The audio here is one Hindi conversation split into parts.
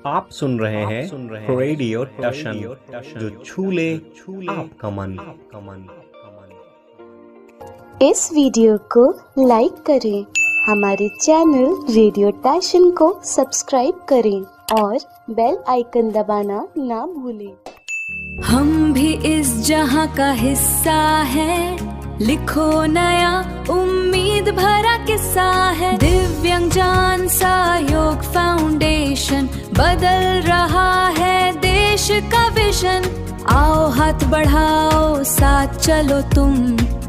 आप सुन रहे हैं रेडियो टशन, जो छू ले आपका मन। इस वीडियो को लाइक करें, हमारे चैनल रेडियो टशन को सब्सक्राइब करें और बेल आइकन दबाना ना भूलें। हम भी इस जहां का हिस्सा है, लिखो नया उम्मीद भरा किस्सा है। दिव्यांगजन सहयोग फाउंडेशन बदल रहा है देश का विजन। आओ हाथ बढ़ाओ, साथ चलो तुम,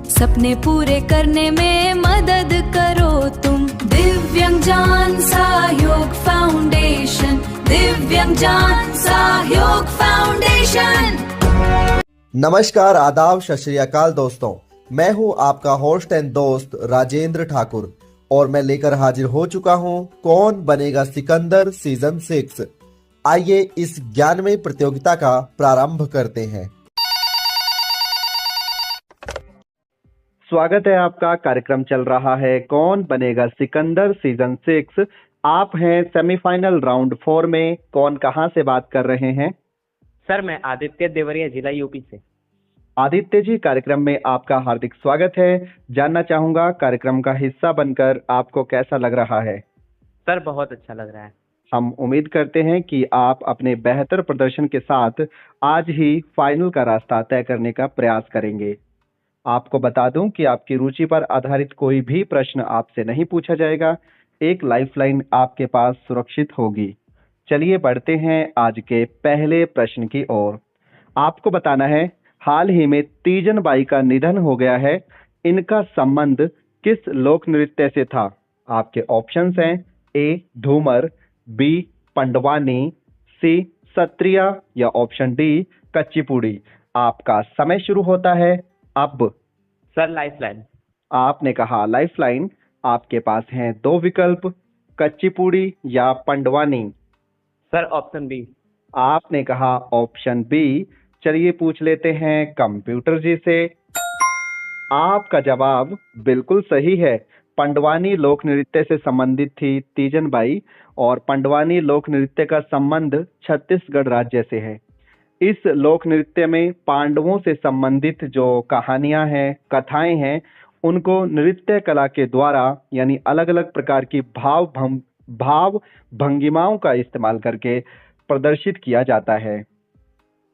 सपने पूरे करने में मदद करो तुम। दिव्यांगजन सहयोग फाउंडेशन, दिव्यांगजन सहयोग फाउंडेशन। नमस्कार, आदाब, सत श्री अकाल दोस्तों। मैं हूं आपका होस्ट एंड दोस्त राजेंद्र ठाकुर और मैं लेकर हाजिर हो चुका हूं कौन बनेगा सिकंदर सीजन 6। आइए इस 11वें प्रतियोगिता का प्रारंभ करते हैं। स्वागत है आपका। कार्यक्रम चल रहा है कौन बनेगा सिकंदर सीजन 6। आप हैं सेमीफाइनल राउंड 4 में। कौन कहां से बात कर रहे हैं? सर, मैं आदित्य देवरिया, जिला यूपी से। आदित्य जी, कार्यक्रम में आपका हार्दिक स्वागत है। जानना चाहूंगा कार्यक्रम का हिस्सा बनकर आपको कैसा लग रहा है? सर, बहुत अच्छा लग रहा है। हम उम्मीद करते हैं कि आप अपने बेहतर प्रदर्शन के साथ आज ही फाइनल का रास्ता तय करने का प्रयास करेंगे। आपको बता दूं कि आपकी रुचि पर आधारित कोई भी प्रश्न आपसे नहीं पूछा जाएगा। एक लाइफलाइन आपके पास सुरक्षित होगी। चलिए बढ़ते हैं आज के पहले प्रश्न की ओर। आपको बताना है, हाल ही में तीजन बाई का निधन हो गया है। इनका संबंध किस लोक नृत्य से था? आपके ऑप्शंस हैं ए धूमर, बी पंडवानी, सी सत्रिया या ऑप्शन डी कच्चीपुड़ी। आपका समय शुरू होता है अब। Sir, lifeline. आपने कहा लाइफलाइन। आपके पास हैं दो विकल्प, कच्चीपुड़ी या पंडवानी। Sir, option B. आपने कहा ऑप्शन बी। चलिए पूछ लेते हैं कंप्यूटर जी से। आपका जवाब बिल्कुल सही है। पंडवानी लोक नृत्य से संबंधित थी तीजन बाई और पंडवानी लोक नृत्य का संबंध छत्तीसगढ़ राज्य से है। इस लोक नृत्य में पांडवों से संबंधित जो कहानियां हैं, कथाएं हैं, उनको नृत्य कला के द्वारा यानी अलग अलग प्रकार की भाव भंगिमाओं का इस्तेमाल करके प्रदर्शित किया जाता है।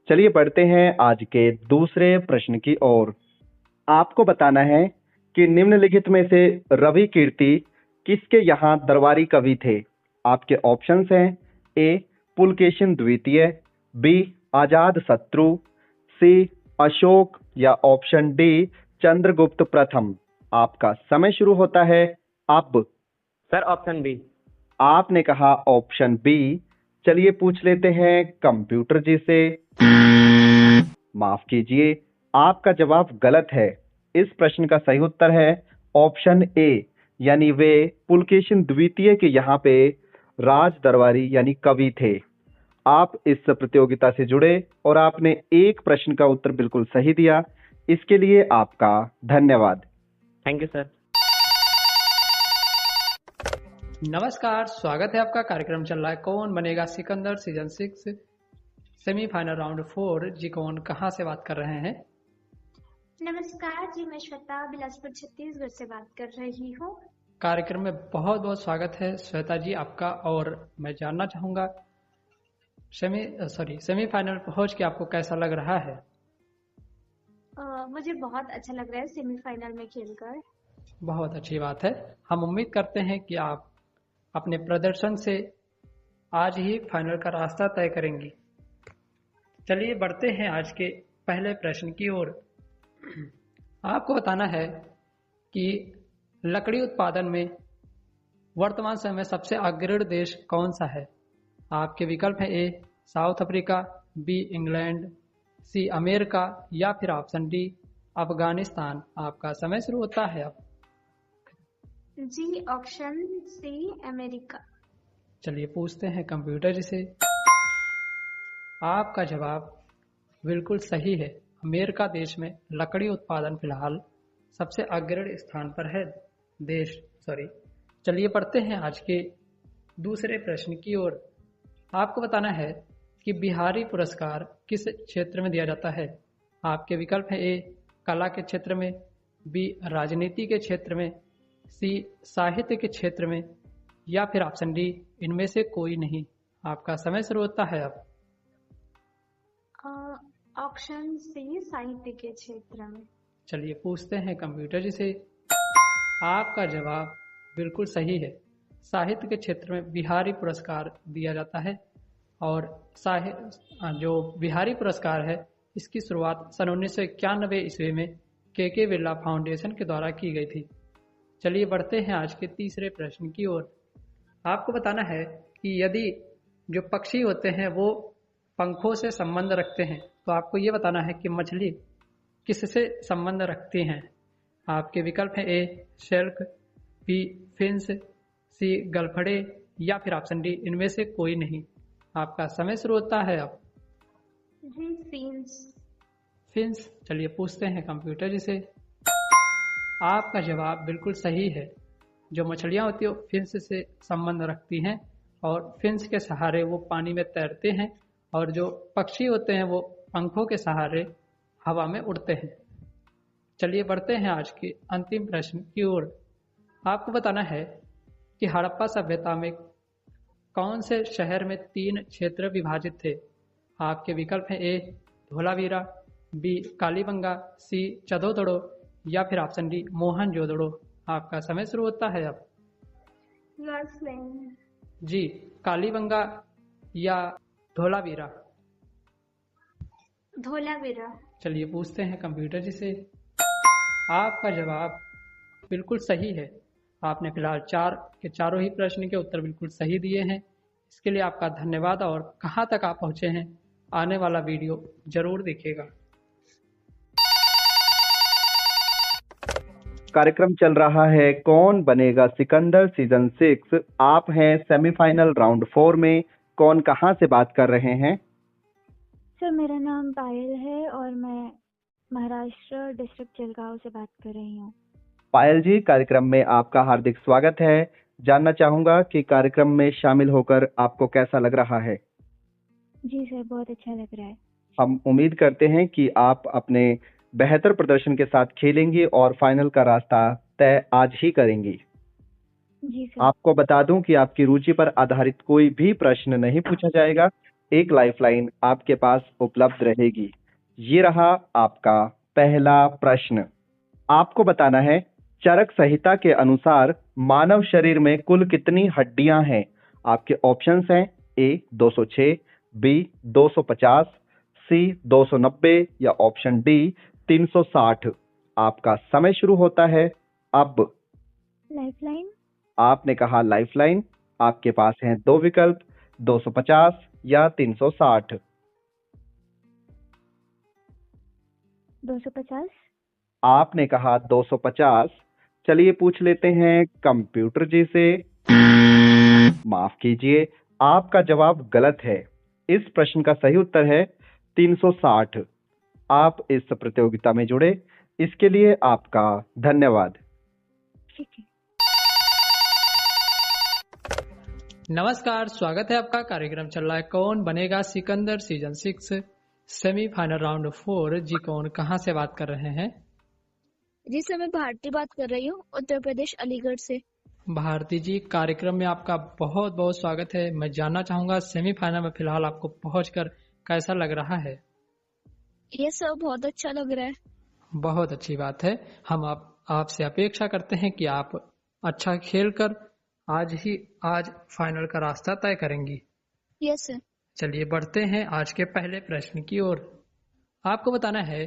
चलिए बढ़ते हैं आज के दूसरे प्रश्न की ओर। आपको बताना है कि निम्नलिखित में से रवि कीर्ति किसके यहाँ दरबारी कवि थे? आपके ऑप्शंस हैं ए पुलकेशिन द्वितीय, बी आजाद शत्रु, सी अशोक या ऑप्शन डी चंद्रगुप्त प्रथम। आपका समय शुरू होता है अब। Sir, option B. आपने कहा ऑप्शन बी। चलिए पूछ लेते हैं कंप्यूटर जी से। माफ कीजिए, आपका जवाब गलत है। इस प्रश्न का सही उत्तर है ऑप्शन ए, यानी वे पुलकेशिन द्वितीय के यहाँ पे राज दरबारी यानी कवि थे। आप इस प्रतियोगिता से जुड़े और आपने एक प्रश्न का उत्तर बिल्कुल सही दिया। इसके लिए आपका धन्यवाद। Thank you sir. नमस्कार, स्वागत है आपका। कार्यक्रम चल रहा है कौन बनेगा सिकंदर सीजन 6 सेमीफाइनल राउंड 4। जी, कौन कहां से बात कर रहे हैं? नमस्कार जी, मैं श्वेता बिलासपुर छत्तीसगढ़ से बात कर रही हूँ। कार्यक्रम में बहुत बहुत स्वागत है श्वेता जी आपका। और मैं जानना चाहूंगा सेमीफाइनल पहुंच के आपको कैसा लग रहा है? मुझे बहुत अच्छा लग रहा है सेमीफाइनल में खेलकर। बहुत अच्छी बात है। हम उम्मीद करते हैं कि आप अपने प्रदर्शन से आज ही फाइनल का रास्ता तय करेंगी। चलिए बढ़ते हैं आज के पहले प्रश्न की ओर। आपको बताना है कि लकड़ी उत्पादन में वर्तमान समय में सबसे अग्रणी देश कौन सा है? आपके विकल्प है A South Africa, B England, C America या फिर ऑप्शन डी अफगानिस्तान। आपका समय शुरू होता है अब। जी, ऑप्शन सी अमेरिका। चलिए पूछते हैं कंप्यूटर जी से। आपका जवाब बिल्कुल सही है। अमेरिका देश में लकड़ी उत्पादन फिलहाल सबसे अग्रणी स्थान पर है चलिए पढ़ते हैं आज के दूसरे प्रश्न की ओर। आपको बताना है कि बिहारी पुरस्कार किस क्षेत्र में दिया जाता है। आपके विकल्प है ए कला के क्षेत्र में, बी राजनीति के क्षेत्र में, सी साहित्य के क्षेत्र में, या फिर ऑप्शन डी इनमें से कोई नहीं। आपका समय शुरू होता है अब। ऑप्शन सी साहित्य के क्षेत्र में। चलिए पूछते हैं कंप्यूटर जी से। आपका जवाब बिल्कुल सही है। साहित्य के क्षेत्र में बिहारी पुरस्कार दिया जाता है और जो बिहारी पुरस्कार है इसकी शुरुआत सन 1991 ईस्वी में के बिरला फाउंडेशन के द्वारा की गई थी। चलिए बढ़ते हैं आज के तीसरे प्रश्न की ओर। आपको बताना है कि यदि जो पक्षी होते हैं वो पंखों से संबंध रखते हैं तो आपको ये बताना है कि मछली किससे संबंध रखती हैं। आपके विकल्प हैं ए शेल्क, बी फिन्स, सी गलफड़े, या फिर ऑप्शन डी इनमें से कोई नहीं। आपका समय शुरू होता है अब। जी फिन्स। फिन्स। चलिए पूछते हैं कंप्यूटर जी से। आपका जवाब बिल्कुल सही है। जो मछलियां होती है वो फिन्स से संबंध रखती हैं और फिन्स के सहारे वो पानी में तैरते हैं और जो पक्षी होते हैं वो पंखों के सहारे हवा में उड़ते हैं। चलिए बढ़ते हैं आज के अंतिम प्रश्न की ओर। आपको बताना है कि हड़प्पा सभ्यता में कौन से शहर में 3 क्षेत्र विभाजित थे। आपके विकल्प हैं ए धोलावीरा, बी कालीबंगा, सी चदोदड़ो, या फिर ऑप्शन डी मोहनजोदड़ो। आपका समय शुरू होता है अब। जी कालीबंगा या धोलावीरा। धोलावीरा। चलिए पूछते हैं कंप्यूटर जी से। आपका जवाब बिल्कुल सही है। आपने फिलहाल 4 के चारों ही प्रश्न के उत्तर बिल्कुल सही दिए हैं। इसके लिए आपका धन्यवाद। और कहाँ तक आप पहुँचे हैं आने वाला वीडियो जरूर देखिएगा। कार्यक्रम चल रहा है कौन बनेगा सिकंदर सीजन 6। आप हैं सेमीफाइनल राउंड 4 में। कौन कहां से बात कर रहे हैं? सर मेरा नाम पायल है और मैं महाराष्ट्र डिस्ट्रिक्ट जलगांव से बात कर रही हूँ। पायल जी, कार्यक्रम में आपका हार्दिक स्वागत है। जानना चाहूंगा कि कार्यक्रम में शामिल होकर आपको कैसा लग रहा है? जी सर बहुत अच्छा लग रहा है। हम उम्मीद करते हैं कि आप अपने बेहतर प्रदर्शन के साथ खेलेंगी और फाइनल का रास्ता तय आज ही करेंगी। जी सर। आपको बता दूं कि आपकी रुचि पर आधारित कोई भी प्रश्न नहीं पूछा जाएगा। एक लाइफलाइन आपके पास उपलब्ध रहेगी। ये रहा आपका पहला प्रश्न। आपको बताना है चरक संहिता के अनुसार मानव शरीर में कुल कितनी हड्डियां हैं। आपके ऑप्शंस हैं ए 206, बी 250, सी 290 या ऑप्शन डी 360। आपका समय शुरू होता है अब। लाइफलाइन। आपने कहा लाइफलाइन। आपके पास हैं 2 विकल्प, 250 या 360। 250। आपने कहा 250। चलिए पूछ लेते हैं कंप्यूटर जी से। माफ कीजिए, आपका जवाब गलत है। इस प्रश्न का सही उत्तर है 360। आप इस प्रतियोगिता में जुड़े, इसके लिए आपका धन्यवाद। ठीक है। नमस्कार, स्वागत है आपका। कार्यक्रम चल रहा है कौन बनेगा सिकंदर सीजन 6 सेमीफाइनल राउंड 4। जी कौन कहाँ से बात कर रहे हैं? जी सर मैं भारती बात कर रही हूँ, उत्तर प्रदेश अलीगढ़ से। भारती जी, कार्यक्रम में आपका बहुत बहुत स्वागत है। मैं जानना चाहूंगा सेमीफाइनल में फिलहाल आपको पहुंचकर कैसा लग रहा है? ये सर बहुत अच्छा लग रहा है। बहुत अच्छी बात है। हम आपसे अपेक्षा करते हैं कि आप अच्छा खेलकर आज फाइनल का रास्ता तय करेंगी। Yes sir. चलिए बढ़ते हैं आज के पहले प्रश्न की ओर। आपको बताना है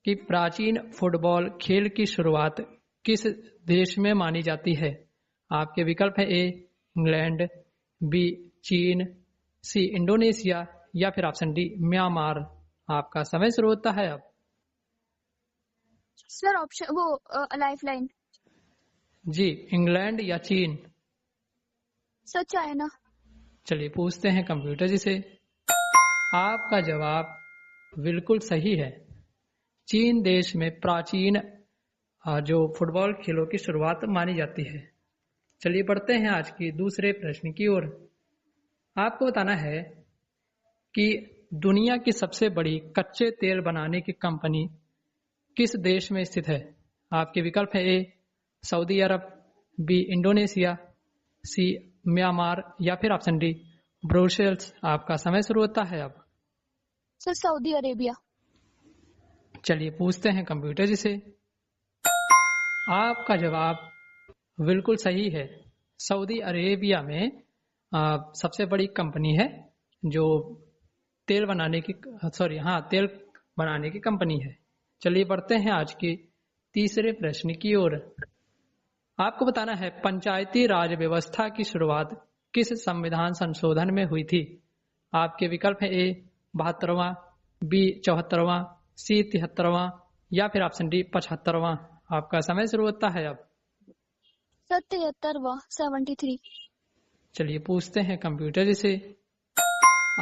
कि प्राचीन फुटबॉल खेल की शुरुआत किस देश में मानी जाती है। आपके विकल्प है ए इंग्लैंड, बी चीन, सी इंडोनेशिया, या फिर ऑप्शन डी म्यांमार। आपका समय शुरू होता है अब। Sir option lifeline. जी इंग्लैंड या चीन। Sir China. चलिए पूछते हैं कंप्यूटर जी से। आपका जवाब बिल्कुल सही है। चीन देश में प्राचीन जो फुटबॉल खेलों की शुरुआत मानी जाती है। चलिए बढ़ते हैं आज की दूसरे प्रश्न की ओर। आपको बताना है कि दुनिया की सबसे बड़ी कच्चे तेल बनाने की कंपनी किस देश में स्थित है? आपके विकल्प है ए सऊदी अरब, बी इंडोनेशिया, सी म्यांमार या फिर ऑप्शन डी ब्रुसेल्स। आपका समय शुरू होता है अब। Sir Saudi Arabia. चलिए पूछते हैं कंप्यूटर जी से। आपका जवाब बिल्कुल सही है। सऊदी अरेबिया में सबसे बड़ी कंपनी है जो तेल बनाने की तेल बनाने की कंपनी है। चलिए बढ़ते हैं आज के तीसरे प्रश्न की ओर। आपको बताना है पंचायती राज व्यवस्था की शुरुआत किस संविधान संशोधन में हुई थी? आपके विकल्प है ए 72वां, बी 74वां, सी 73वां या फिर ऑप्शन डी 75वां। आपका समय शुरू होता है अब। सर 73वां 73। चलिए पूछते हैं कंप्यूटर जी से।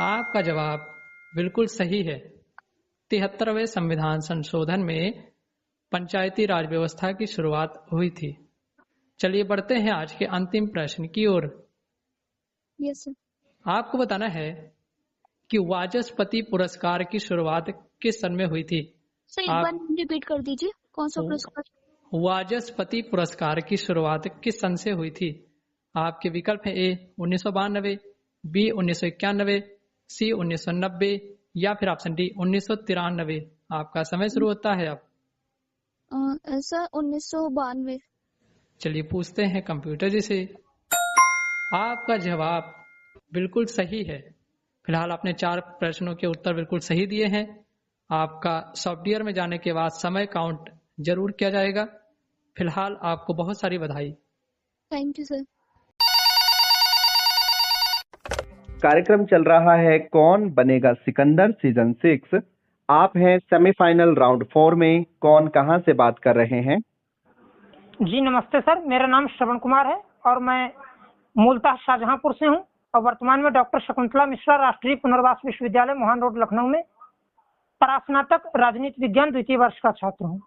आपका जवाब बिल्कुल सही है। 73वें संविधान संशोधन में पंचायती राज व्यवस्था की शुरुआत हुई थी। चलिए बढ़ते हैं आज के अंतिम प्रश्न की ओर। Yes sir. आपको बताना है कि वाचस्पति पुरस्कार की शुरुआत किस सन में हुई थी? सर एक बार रिपीट कर दीजिए, कौन सा पुरस्कार? वाचस्पति पुरस्कार की शुरुआत किस सन से हुई थी? आपके विकल्प है ए 1992, बी 1991, सी 1990 या फिर ऑप्शन डी 1993। आपका समय शुरू होता है अब। सर 1992। चलिए पूछते हैं कंप्यूटर जी से। आपका जवाब बिल्कुल सही है। फिलहाल आपने 4 प्रश्नों के उत्तर बिल्कुल सही दिए हैं। आपका सॉफ्टवेयर में जाने के बाद समय काउंट जरूर किया जाएगा। फिलहाल आपको बहुत सारी बधाई। Thank you sir. कार्यक्रम चल रहा है कौन बनेगा सिकंदर सीजन 6। आप हैं सेमीफाइनल राउंड 4 में। कौन कहां से बात कर रहे हैं? जी नमस्ते सर, मेरा नाम श्रवण कुमार है और मैं मूलतः शाहजहांपुर से हूं और वर्तमान में डॉक्टर शकुंतला मिश्रा राष्ट्रीय पुनर्वास विश्वविद्यालय मोहन रोड लखनऊ में परास्नातक राजनीति विज्ञान द्वितीय वर्ष का छात्र हूं।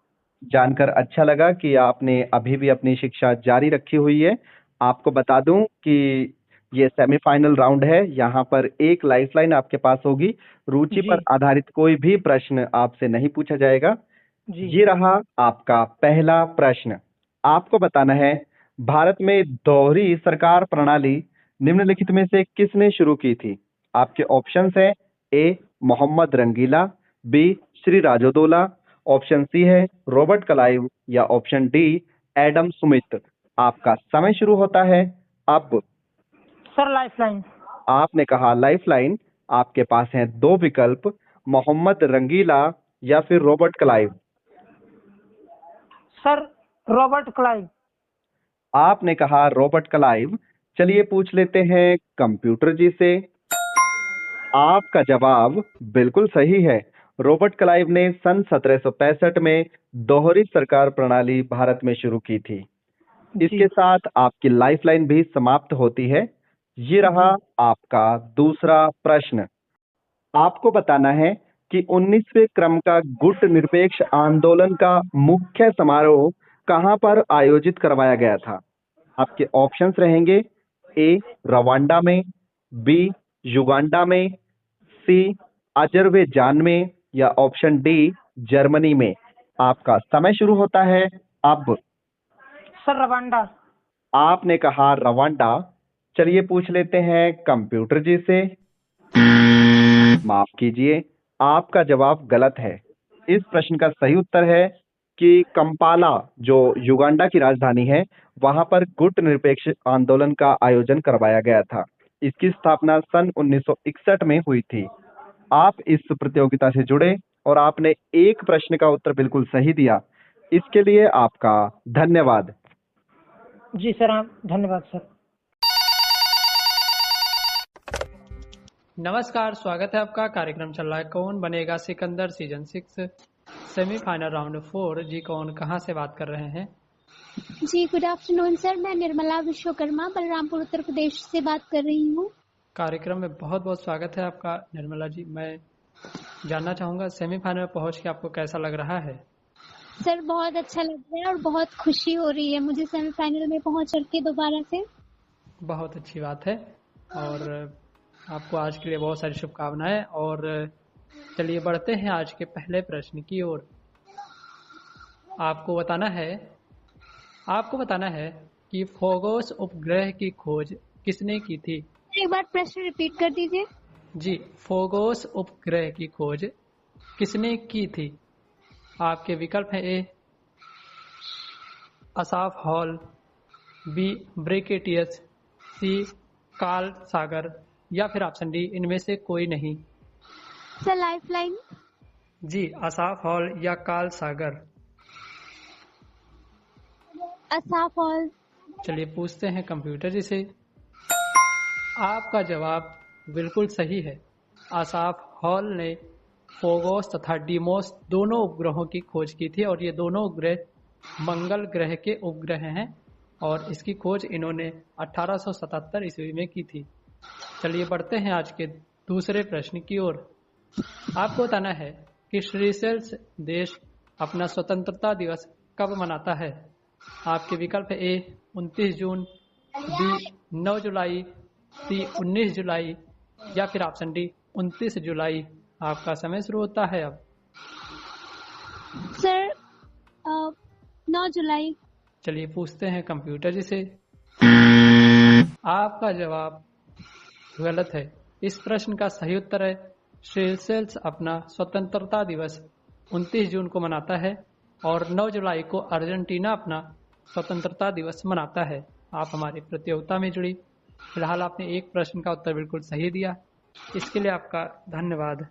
जानकर अच्छा लगा कि आपने अभी भी अपनी शिक्षा जारी रखी हुई है। आपको बता दूं कि ये सेमीफाइनल राउंड है। यहाँ पर एक लाइफलाइन आपके पास होगी। रुचि पर आधारित कोई भी प्रश्न आपसे नहीं पूछा जाएगा। ये रहा आपका पहला प्रश्न। आपको बताना है भारत में दोहरी सरकार प्रणाली निम्नलिखित में से किसने शुरू की थी? आपके ऑप्शंस है ए मोहम्मद रंगीला, बी श्री राजोदोला, ऑप्शन सी है रॉबर्ट क्लाइव या ऑप्शन डी एडम स्मिथ। आपका समय शुरू होता है अब। Sir lifeline. आपने कहा लाइफलाइन। आपके पास हैं 2 विकल्प, मोहम्मद रंगीला या फिर Robert Clive. Sir Robert Clive. आपने कहा रॉबर्ट क्लाइव। चलिए पूछ लेते हैं कंप्यूटर जी से। आपका जवाब बिल्कुल सही है। रॉबर्ट क्लाइव ने सन 1765 में दोहरी सरकार प्रणाली भारत में शुरू की थी। इसके साथ आपकी लाइफलाइन भी समाप्त होती है। ये रहा आपका दूसरा प्रश्न। आपको बताना है कि 19वें क्रम का गुट निरपेक्ष आंदोलन का मुख्य समारोह कहां पर आयोजित करवाया गया था? आपके ऑप्शंस रहेंगे ए रवांडा में, बी युगांडा में, सी अजरबैजान में या ऑप्शन डी जर्मनी में। आपका समय शुरू होता है अब। Sir Rwanda. आपने कहा रवांडा। चलिए पूछ लेते हैं कंप्यूटर जी से। माफ कीजिए, आपका जवाब गलत है। इस प्रश्न का सही उत्तर है कि कंपाला जो युगांडा की राजधानी है वहां पर गुट निरपेक्ष आंदोलन का आयोजन करवाया गया था। इसकी स्थापना सन 1961 में हुई थी। आप इस प्रतियोगिता से जुड़े और आपने एक प्रश्न का उत्तर बिल्कुल सही दिया। इसके लिए आपका धन्यवाद। जी सर, आप धन्यवाद सर। नमस्कार, स्वागत है आपका। कार्यक्रम चल रहा है कौन बनेगा सिकंदर सीजन 6 सेमीफाइनल राउंड 4। जी कौन कहां से बात कर रहे हैं? जी गुड आफ्टरनून सर, मैं निर्मला विश्वकर्मा बलरामपुर उत्तर प्रदेश से बात कर रही हूँ। कार्यक्रम में बहुत बहुत स्वागत है आपका निर्मला जी। मैं जानना चाहूंगा सेमीफाइनल में पहुंच के आपको कैसा लग रहा है? सर बहुत अच्छा लग रहा है और बहुत खुशी हो रही है मुझे सेमीफाइनल में पहुंच के दोबारा से। बहुत अच्छी बात है। और आपको आज के लिए बहुत सारी शुभकामनाएं। और चलिए बढ़ते हैं आज के पहले प्रश्न की ओर। आपको बताना है कि फोगोस उपग्रह की खोज किसने की थी? एक बार प्रश्न रिपीट कर दीजिए। जी, फोगोस उपग्रह की खोज किसने की थी? आपके विकल्प है ए असाफ हॉल, बी ब्रेकेटियस, सी कार्ल सागर या फिर ऑप्शन डी इनमें से कोई नहीं। Sir lifeline. जी, असाफ हॉल या कार्ल सागर। Asaph Hall. चलिए पूछते हैं कंप्यूटर जी से। आपका जवाब बिल्कुल सही है। असाफ हॉल ने फोगोस तथा डीमोस दोनों उपग्रहों की खोज की थी और ये दोनों उपग्रह मंगल ग्रह के उपग्रह हैं और इसकी खोज इन्होंने 1877 ईस्वी में की थी। चलिए बढ़ते हैं आज के दूसरे प्रश्न की ओर। आपको बताना है कि सीशेल्स देश अपना स्वतंत्रता दिवस कब मनाता है? आपके विकल्प है ए 29 जून, बी 9 जुलाई, सी 19 जुलाई या फिर ऑप्शन डी 29 जुलाई। आपका समय शुरू होता है अब। सर 9 जुलाई। चलिए पूछते हैं कंप्यूटर जी से। आपका जवाब गलत है। इस प्रश्न का सही उत्तर है सीशेल्स अपना स्वतंत्रता दिवस 29 जून को मनाता है और 9 जुलाई को अर्जेंटीना अपना स्वतंत्रता दिवस मनाता है। आप हमारी प्रतियोगिता में जुड़ी। फिलहाल आपने एक प्रश्न का उत्तर बिल्कुल सही दिया, इसके लिए आपका धन्यवाद।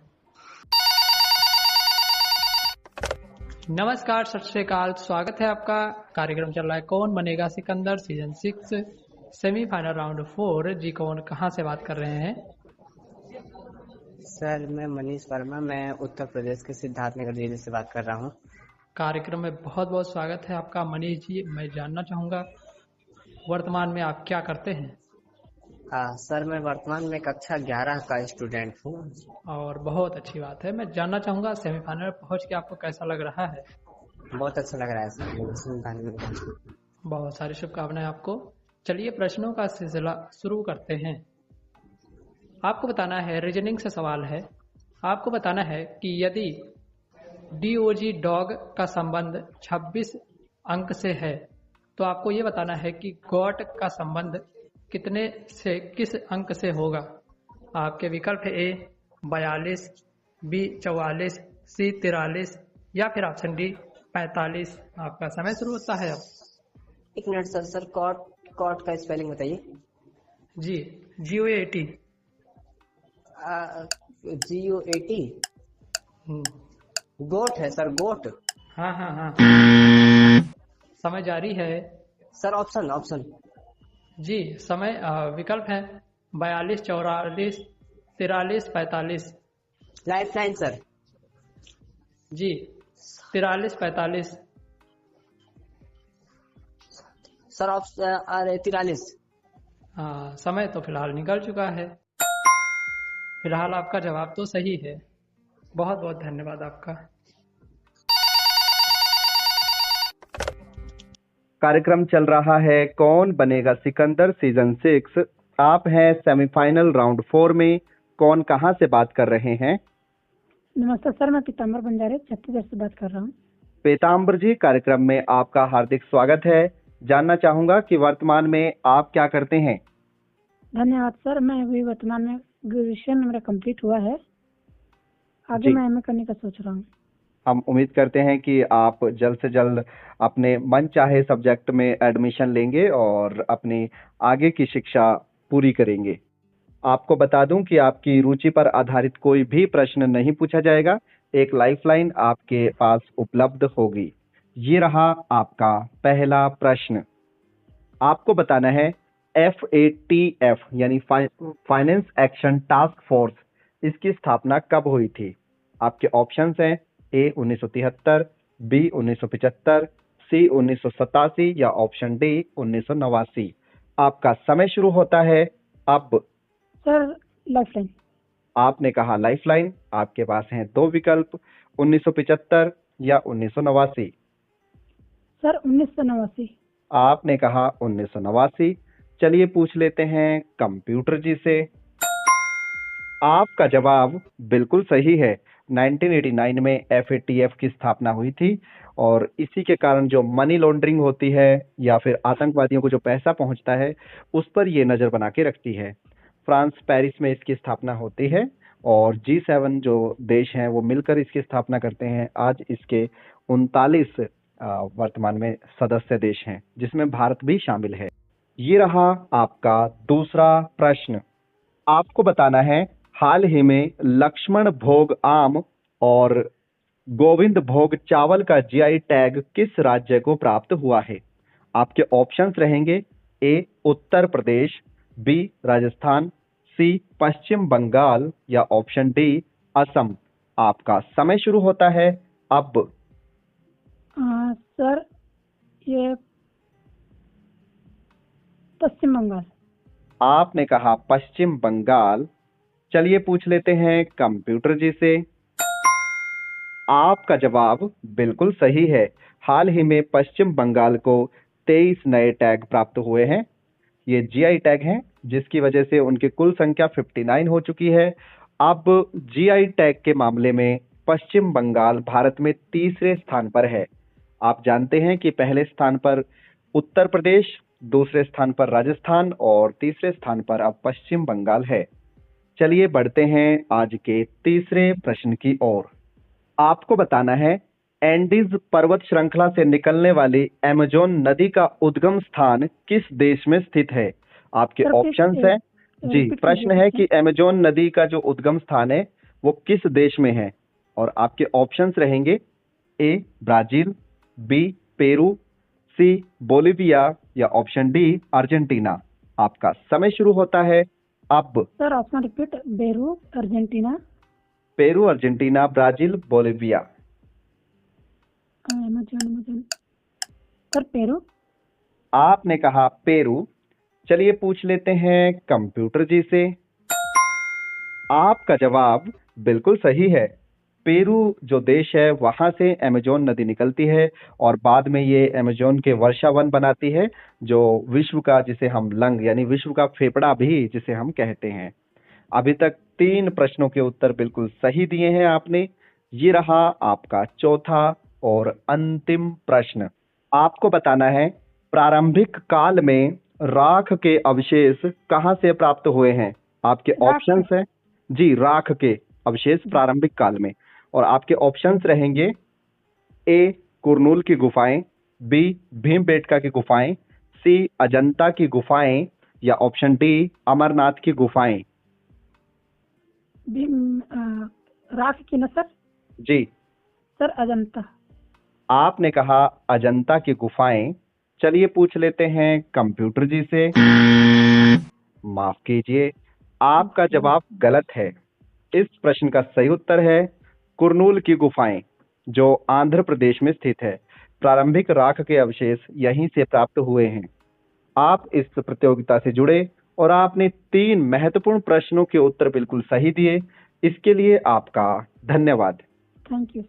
नमस्कार, सत श्री अकाल, स्वागत है आपका। कार्यक्रम चल रहा है कौन बनेगा सिकंदर सीजन 6 सेमीफाइनल राउंड 4। जी कौन कहाँ से बात कर रहे हैं? सर मैं मनीष वर्मा, मैं उत्तर प्रदेश के सिद्धार्थनगर जिले से बात कर रहा हूँ। कार्यक्रम में बहुत बहुत स्वागत है आपका मनीष जी। मैं जानना चाहूँगा वर्तमान में आप क्या करते हैं? सर मैं वर्तमान में कक्षा 11 का स्टूडेंट हूँ। और बहुत अच्छी बात है। मैं जानना चाहूँगा सेमीफाइनल में पहुँच के आपको कैसा लग रहा है? बहुत अच्छा लग रहा है सर सेमीफाइनल में। बहुत सारी शुभकामनाएं आपको। चलिए प्रश्नों का सिलसिला शुरू करते हैं। आपको बताना है, रीजनिंग से सवाल है। आपको बताना है कि यदि डीओजी डॉग का संबंध 26 अंक से है तो आपको ये बताना है कि गॉट का संबंध कितने से किस अंक से होगा। आपके विकल्प है ए 42, बी 44, सी 43 या फिर ऑप्शन डी 45। आपका समय शुरू होता है अब। एक मिनट सर कॉट का स्पेलिंग बताइए। जी GOAT। GOAT गोट है सर, गोट। हाँ। समय जारी है सर। ऑप्शन जी, समय विकल्प है 42, 44, 43, 45। Lifeline sir. जी 43, 45 सर। 43। हाँ, समय तो फिलहाल निकल चुका है। फिलहाल आपका जवाब तो सही है। बहुत बहुत धन्यवाद आपका। कार्यक्रम चल रहा है कौन बनेगा सिकंदर सीजन 6। आप हैं सेमीफाइनल राउंड 4 में। कौन कहां से बात कर रहे हैं? नमस्ते सर, मैं पीताम्बर बंजारे छत्तीसगढ़ से बात कर रहा हूँ। पीताम्बर जी, कार्यक्रम में आपका हार्दिक स्वागत है। जानना चाहूंगा कि वर्तमान में आप क्या करते हैं? धन्यवाद सर। मैं अभी वर्तमान में ग्रेजुएशन मेरा कंप्लीट हुआ है, आगे मैं एमए करने का सोच रहा हूँ। हम उम्मीद करते हैं कि आप जल्द से जल्द अपने मन चाहे सब्जेक्ट में एडमिशन लेंगे और अपनी आगे की शिक्षा पूरी करेंगे। आपको बता दूं कि आपकी रुचि पर आधारित कोई भी प्रश्न नहीं पूछा जाएगा। एक लाइफलाइन आपके पास उपलब्ध होगी। ये रहा आपका पहला प्रश्न। आपको बताना है FATF यानी फाइनेंस एक्शन टास्क फोर्स, इसकी स्थापना कब हुई थी? आपके ऑप्शंस हैं ए 1973, बी 1975, सी 1987 या ऑप्शन डी 1989। आपका समय शुरू होता है अब। Sir lifeline. आपने कहा लाइफलाइन। आपके पास हैं दो विकल्प, 1975 या 1989। सर 1989। आपने कहा 1989। चलिए पूछ लेते हैं कंप्यूटर जी से। आपका जवाब बिल्कुल सही है। 1989 में FATF की स्थापना हुई थी और इसी के कारण जो मनी लॉन्ड्रिंग होती है या फिर आतंकवादियों को जो पैसा पहुंचता है उस पर ये नजर बना के रखती है। फ्रांस पेरिस में इसकी स्थापना होती है और G7 जो देश हैं वो मिलकर इसकी स्थापना करते हैं। आज इसके 39 वर्तमान में सदस्य देश हैं जिसमें भारत भी शामिल है। ये रहा आपका दूसरा प्रश्न। आपको बताना है हाल ही में लक्ष्मण भोग आम और गोविंद भोग चावल का GI टैग किस राज्य को प्राप्त हुआ है। आपके ऑप्शंस रहेंगे A Uttar Pradesh, B Rajasthan, C पश्चिम बंगाल या ऑप्शन D असम। आपका समय शुरू होता है अब। सर ये पश्चिम बंगाल। आपने कहा पश्चिम बंगाल। चलिए पूछ लेते हैं कंप्यूटर जी से। आपका जवाब बिल्कुल सही है। हाल ही में पश्चिम बंगाल को 23 नए टैग प्राप्त हुए हैं। ये GI टैग हैं जिसकी वजह से उनकी कुल संख्या 59 हो चुकी है। अब GI टैग के मामले में पश्चिम बंगाल भारत में तीसरे स्थान पर है। आप जानते हैं कि पहले स्थान पर उत्तर प्रदेश, दूसरे स्थान पर राजस्थान और तीसरे स्थान पर अब पश्चिम बंगाल है। चलिए बढ़ते हैं आज के तीसरे प्रश्न की ओर। आपको बताना है एंडीज पर्वत श्रृंखला से निकलने वाली अमेजोन नदी का उद्गम स्थान किस देश में स्थित है। आपके ऑप्शंस हैं। जी, प्रश्न है कि अमेजोन नदी का जो उद्गम स्थान है वो किस देश में है और आपके ऑप्शंस रहेंगे A Brazil, B Peru, C Bolivia या ऑप्शन D अर्जेंटीना। आपका समय शुरू होता है अब। Sir option repeat. Peru, Argentina. Peru, Argentina, Brazil, Bolivia. Amazon. Sir Peru. आपने कहा पेरू। चलिए पूछ लेते हैं कंप्यूटर जी से। आपका जवाब बिल्कुल सही है। पेरू जो देश है वहां से अमेजोन नदी निकलती है और बाद में ये अमेजोन के वर्षा वन बनाती है जो विश्व का, जिसे हम लंग यानी विश्व का फेफड़ा भी जिसे हम कहते हैं। अभी तक 3 प्रश्नों के उत्तर बिल्कुल सही दिए हैं आपने। ये रहा आपका चौथा और अंतिम प्रश्न। आपको बताना है प्रारंभिक काल में राख के अवशेष कहां से प्राप्त हुए हैं। आपके ऑप्शंस हैं। जी, राख के अवशेष प्रारंभिक काल में। और आपके ऑप्शंस रहेंगे A कुरनूल की गुफाएं, B भीमबेटका की गुफाएं, C अजंता की गुफाएं या ऑप्शन D अमरनाथ की गुफाएं। राख की ना सर। जी सर अजंता। आपने कहा अजंता की गुफाएं। चलिए पूछ लेते हैं कंप्यूटर जी से। माफ कीजिए, आपका जवाब गलत है। इस प्रश्न का सही उत्तर है कुरनूल की गुफाएं जो आंध्र प्रदेश में स्थित है। प्रारंभिक राख के अवशेष यहीं से प्राप्त हुए हैं। आप इस प्रतियोगिता से जुड़े और आपने 3 महत्वपूर्ण प्रश्नों के उत्तर बिल्कुल सही दिए। इसके लिए आपका धन्यवाद। Thank you.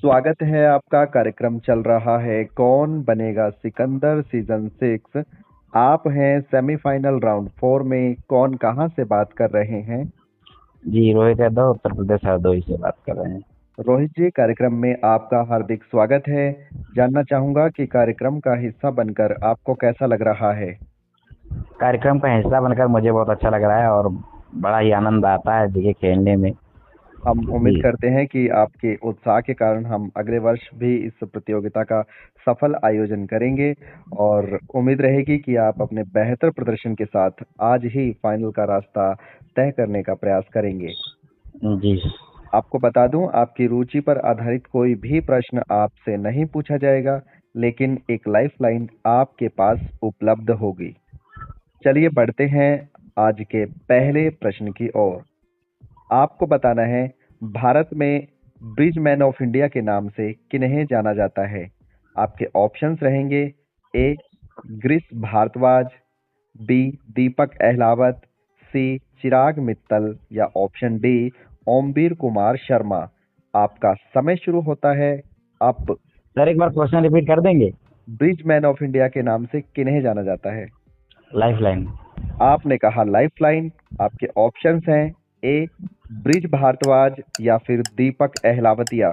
स्वागत है आपका। कार्यक्रम चल रहा है कौन बनेगा सिकंदर सीजन 6। आप हैं सेमीफाइनल राउंड 4 में। कौन कहां से बात कर रहे हैं? जी, रोहित यादव, उत्तर प्रदेश हरदोई से बात कर रहे हैं। रोहित जी, कार्यक्रम में आपका हार्दिक स्वागत है। जानना चाहूंगा कि कार्यक्रम का हिस्सा बनकर आपको कैसा लग रहा है? कार्यक्रम का हिस्सा बनकर मुझे बहुत अच्छा लग रहा है और बड़ा ही आनंद आता है देखिए खेलने में। हम उम्मीद करते हैं कि आपके उत्साह के कारण हम अगले वर्ष भी इस प्रतियोगिता का सफल आयोजन करेंगे और उम्मीद रहेगी कि आप अपने बेहतर प्रदर्शन के साथ आज ही फाइनल का रास्ता तय करने का प्रयास करेंगे। जी। आपको बता दूं, आपकी रुचि पर आधारित कोई भी प्रश्न आपसे नहीं पूछा जाएगा, लेकिन एक लाइफलाइन आपके पास उपलब्ध होगी। चलिए बढ़ते हैं आज के पहले प्रश्न की ओर। आपको बताना है भारत में ब्रिजमैन ऑफ इंडिया के नाम से किन्हें जाना जाता है। आपके ऑप्शंस रहेंगे A ग्रीस भारद्वाज, B दीपक अहलावत, C चिराग मित्तल या ऑप्शन D ओमवीर कुमार शर्मा। आपका समय शुरू होता है अब। सर एक बार क्वेश्चन रिपीट कर देंगे? ब्रिजमैन ऑफ इंडिया के नाम से किन्हें जाना जाता है? लाइफलाइन। आपने कहा लाइफलाइन। आपके ऑप्शंस हैं ए ब्रिज भारद्वाज या फिर दीपक अहलावतिया।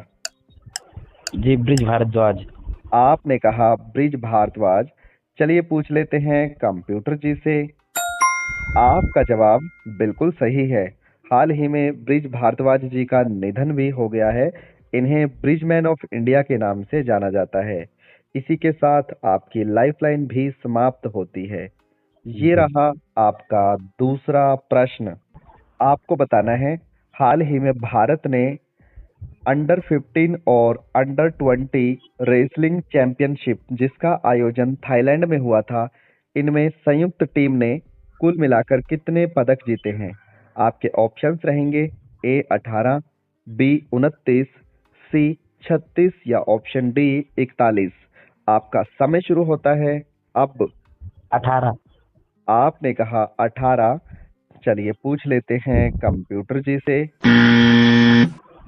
जी ब्रिज भारद्वाज। आपने कहा ब्रिज भारद्वाज। चलिए पूछ लेते हैं कंप्यूटर जी से। आपका जवाब बिल्कुल सही है। हाल ही में ब्रिज भारद्वाज जी का निधन भी हो गया है। इन्हें ब्रिजमैन ऑफ इंडिया के नाम से जाना जाता है। इसी के साथ आपकी लाइफलाइन भी समाप्त होती है। ये रहा आपका दूसरा प्रश्न। आपको बताना है हाल ही में भारत ने अंडर 15 और अंडर 20 रेसलिंग चैंपियनशिप जिसका आयोजन थाईलैंड में हुआ था, इनमें संयुक्त टीम ने कुल मिलाकर कितने पदक जीते हैं? आपके ऑप्शंस रहेंगे ए 18, बी 29, सी 36 या ऑप्शन डी 41। आपका समय शुरू होता है अब। 18। आपने कहा 18। चलिए पूछ लेते हैं कंप्यूटर जी से।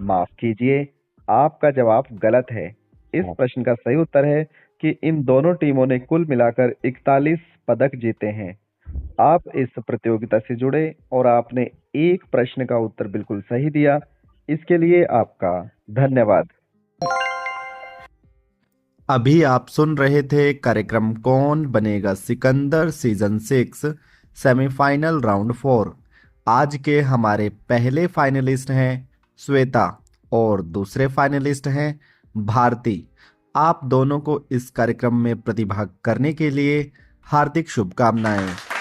माफ कीजिए, आपका जवाब गलत है। इस प्रश्न का सही उत्तर है कि इन दोनों टीमों ने कुल मिलाकर 41 पदक जीते हैं। आप इस प्रतियोगिता से जुड़े और आपने एक प्रश्न का उत्तर बिल्कुल सही दिया, इसके लिए आपका धन्यवाद। अभी आप सुन रहे थे कार्यक्रम कौन बनेगा सिकंदर सीजन 6 सेमीफाइनल राउंड 4। आज के हमारे पहले फाइनलिस्ट हैं श्वेता और दूसरे फाइनलिस्ट हैं भारती। आप दोनों को इस कार्यक्रम में प्रतिभाग करने के लिए हार्दिक शुभकामनाएं।